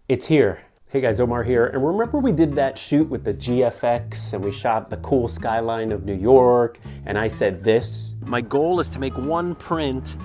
It's here. Hey guys, Omar here. And remember we did that shoot with the GFX and we shot the cool skyline of New York and I said this? My goal is to make one print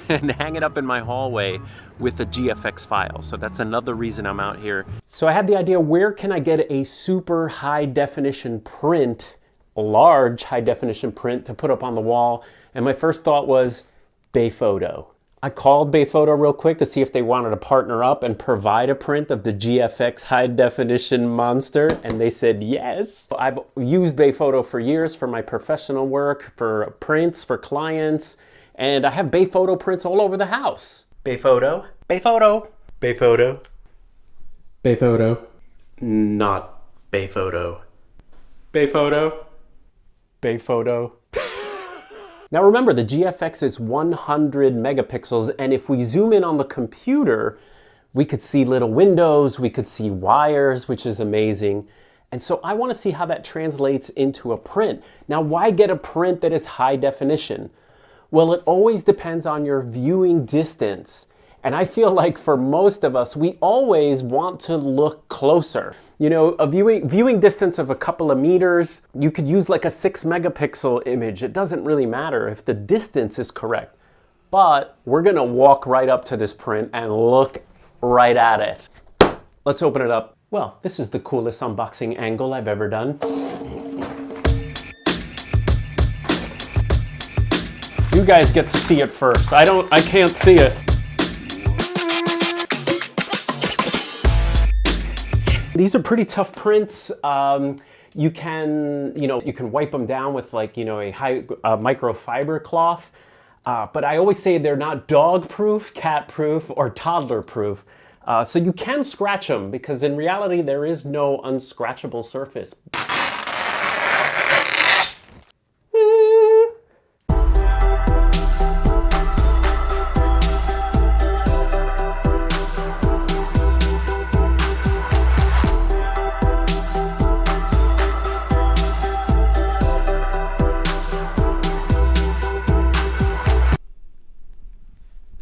and hang it up in my hallway with the GFX file. So that's another reason I'm out here. So I had the idea, where can I get a super high definition print, a large high definition print to put up on the wall? And my first thought was Bayphoto. I called Bayphoto real quick to see if they wanted to partner up and provide a print of the GFX high definition monster, and they said yes. I've used Bayphoto for years for my professional work, for prints, for clients, and I have Bayphoto prints all over the house. Bayphoto, Bayphoto, Bayphoto, Bayphoto, not Bayphoto, Bayphoto, Bayphoto. Now remember, the GFX is 100 megapixels, and if we zoom in on the computer, we could see little windows, we could see wires, which is amazing. And so I want to see how that translates into a print. Now, why get a print that is high definition? Well, it always depends on your viewing distance. And I feel like for most of us, we always want to look closer. You know, a viewing distance of a couple of meters, you could use like a 6 megapixel image. It doesn't really matter if the distance is correct. But we're gonna walk right up to this print and look right at it. Let's open it up. Well, this is the coolest unboxing angle I've ever done. You guys get to see it first. I can't see it. These are pretty tough prints. You can wipe them down with a microfiber cloth. But I always say they're not dog proof, cat proof, or toddler proof. So you can scratch them because in reality, there is no unscratchable surface.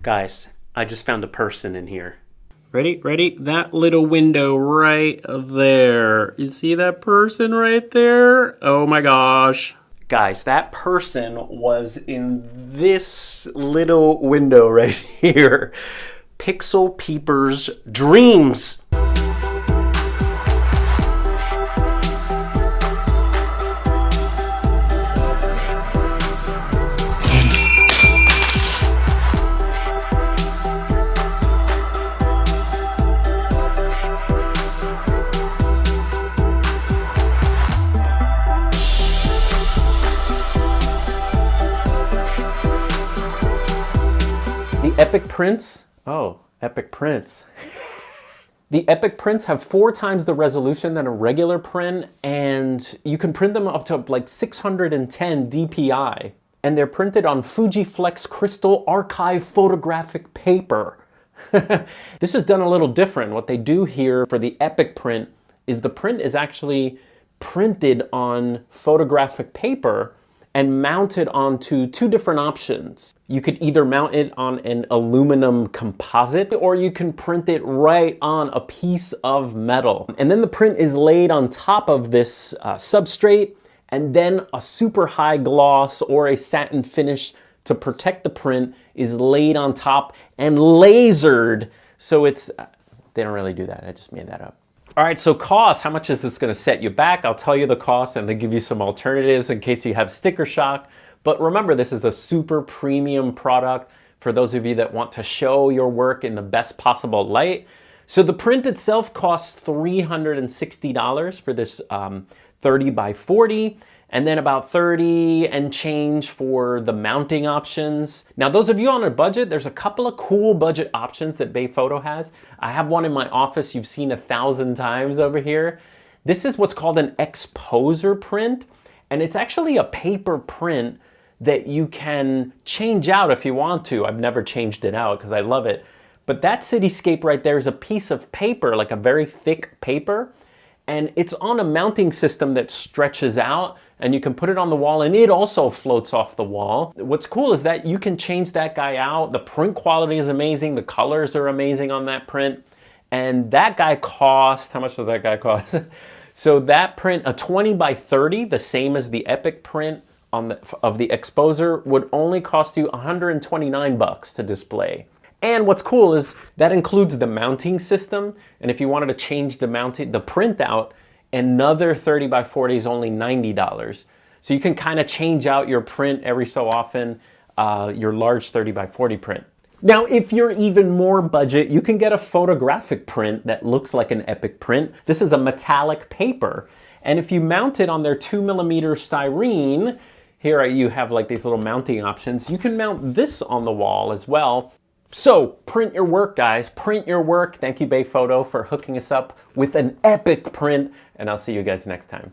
Guys, I just found a person in here. Ready? Ready? That little window right there. You see that person right there? Oh my gosh. Guys, that person was in this little window right here. Pixel Peeper's dreams. The epic prints, epic prints. The epic prints have 4 times the resolution than a regular print, and you can print them up to like 610 DPI. And they're printed on Fujifilm Crystal Archive photographic paper. This is done a little different. What they do here for the epic print is the print is actually printed on photographic paper and mounted onto 2 different options. You could either mount it on an aluminum composite, or you can print it right on a piece of metal. And then the print is laid on top of this substrate, and then a super high gloss or a satin finish to protect the print is laid on top and lasered. So it's, they don't really do that, I just made that up. All right, so cost, how much is this gonna set you back? I'll tell you the cost and then give you some alternatives in case you have sticker shock. But remember, this is a super premium product for those of you that want to show your work in the best possible light. So the print itself costs $360 for this 30 by 40. And then about 30 and change for the mounting options. Now, those of you on a budget, there's a couple of cool budget options that Bayphoto has. I have one in my office you've seen 1,000 times over here. This is what's called an exposer print, and it's actually a paper print that you can change out if you want to. I've never changed it out because I love it. But that cityscape right there is a piece of paper, like a very thick paper. And it's on a mounting system that stretches out, and you can put it on the wall, and it also floats off the wall. What's cool is that you can change that guy out. The print quality is amazing. The colors are amazing on that print. And that guy cost, how much does that guy cost? So that print, a 20 by 30, the same as the Epic print of the Exposer, would only cost you 129 bucks to display. And what's cool is that includes the mounting system. And if you wanted to change the printout, another 30 by 40 is only $90. So you can kind of change out your print every so often, your large 30 by 40 print. Now, if you're even more budget, you can get a photographic print that looks like an Epic print. This is a metallic paper. And if you mount it on their 2mm styrene, here you have like these little mounting options. You can mount this on the wall as well. So print your work, guys, print your work. Thank you, Bay Photo, for hooking us up with an Epic print, and I'll see you guys next time.